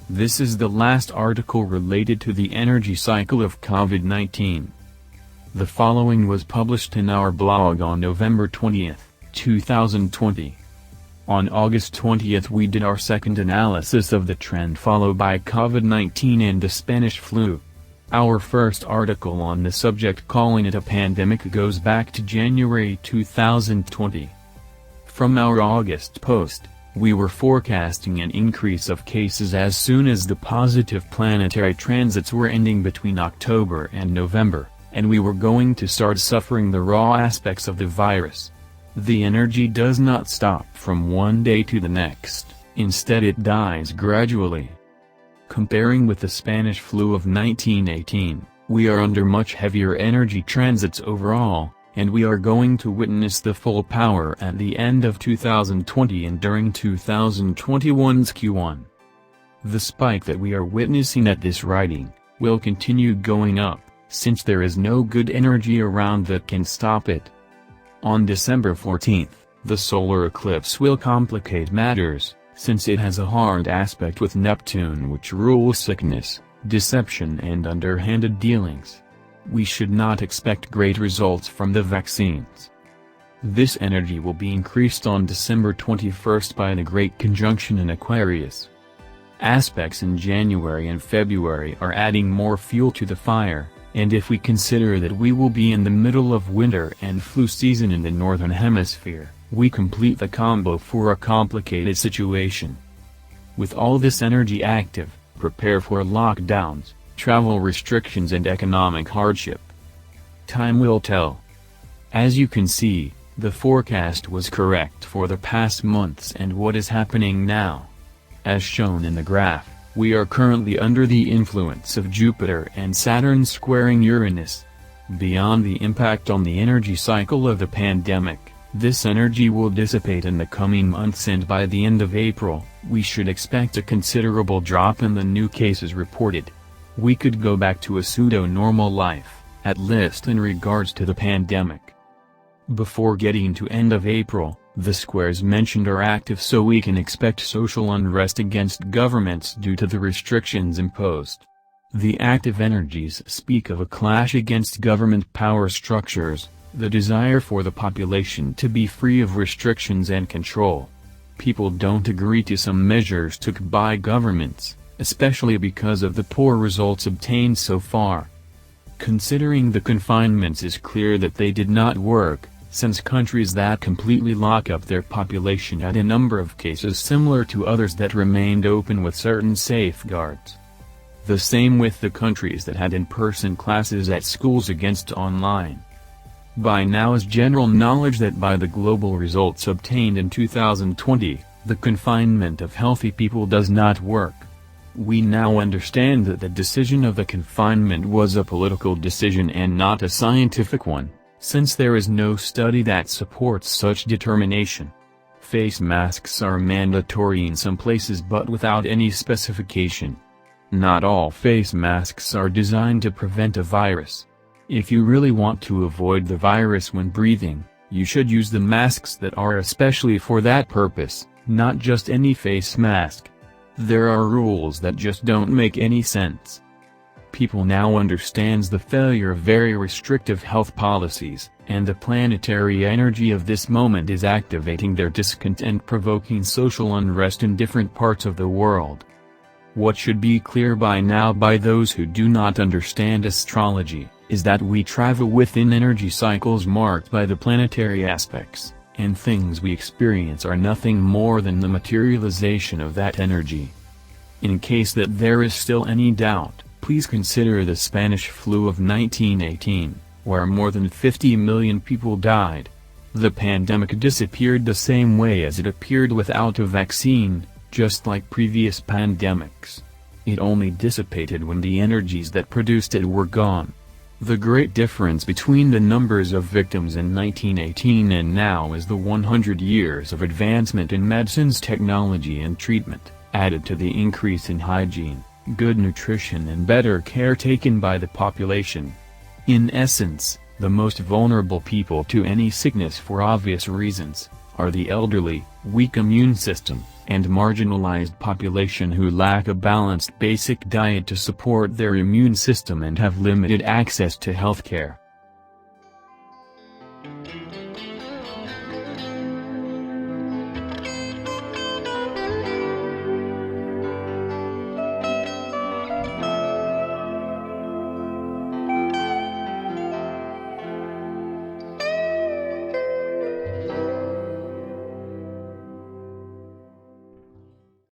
This is the last article related to the energy cycle of COVID-19. The following was published in our blog on November 20, 2020. On August 20 we did our second analysis of the trend followed by COVID-19 and the Spanish flu. Our first article on the subject, calling it a pandemic, goes back to January 2020. From our August post, we were forecasting an increase of cases as soon as the positive planetary transits were ending between October and November, and we were going to start suffering the raw aspects of the virus. The energy does not stop from one day to the next, instead it dies gradually. Comparing with the Spanish flu of 1918, we are under much heavier energy transits overall, and we are going to witness the full power at the end of 2020 and during 2021's Q1. The spike that we are witnessing at this writing will continue going up, since there is no good energy around that can stop it. On December 14, the solar eclipse will complicate matters, since it has a hard aspect with Neptune, which rules sickness, deception and underhanded dealings. We should not expect great results from the vaccines. This energy will be increased on December 21 by the Great Conjunction in Aquarius. Aspects in January and February are adding more fuel to the fire, and if we consider that we will be in the middle of winter and flu season in the Northern Hemisphere, we complete the combo for a complicated situation. With all this energy active, prepare for lockdowns, travel restrictions and economic hardship. Time will tell. As you can see, the forecast was correct for the past months and what is happening now. As shown in the graph, we are currently under the influence of Jupiter and Saturn squaring Uranus. Beyond the impact on the energy cycle of the pandemic, this energy will dissipate in the coming months, and by the end of April, we should expect a considerable drop in the new cases reported. We could go back to a pseudo-normal life, at least in regards to the pandemic. Before getting to end of April, the squares mentioned are active, so we can expect social unrest against governments due to the restrictions imposed. The active energies speak of a clash against government power structures, the desire for the population to be free of restrictions and control. People don't agree to some measures took by governments, especially because of the poor results obtained so far. Considering the confinements, is clear that they did not work, since countries that completely lock up their population had a number of cases similar to others that remained open with certain safeguards. The same with the countries that had in-person classes at schools against online. By now is general knowledge that by the global results obtained in 2020, the confinement of healthy people does not work. We now understand that the decision of the confinement was a political decision and not a scientific one, since there is no study that supports such determination. Face masks are mandatory in some places but without any specification. Not all face masks are designed to prevent a virus. If you really want to avoid the virus when breathing, you should use the masks that are especially for that purpose, not just any face mask. There are rules that just don't make any sense. People now understands the failure of very restrictive health policies, and the planetary energy of this moment is activating their discontent, provoking social unrest in different parts of the world. What should be clear by now by those who do not understand astrology, is that we travel within energy cycles marked by the planetary aspects, and things we experience are nothing more than the materialization of that energy. In case that there is still any doubt, please consider the Spanish flu of 1918, where more than 50 million people died. The pandemic disappeared the same way as it appeared without a vaccine, just like previous pandemics. It only dissipated when the energies that produced it were gone. The great difference between the numbers of victims in 1918 and now is the 100 years of advancement in medicine's technology and treatment, added to the increase in hygiene, good nutrition and better care taken by the population. In essence, the most vulnerable people to any sickness for obvious reasons are the elderly, weak immune system, and marginalized population who lack a balanced basic diet to support their immune system and have limited access to healthcare.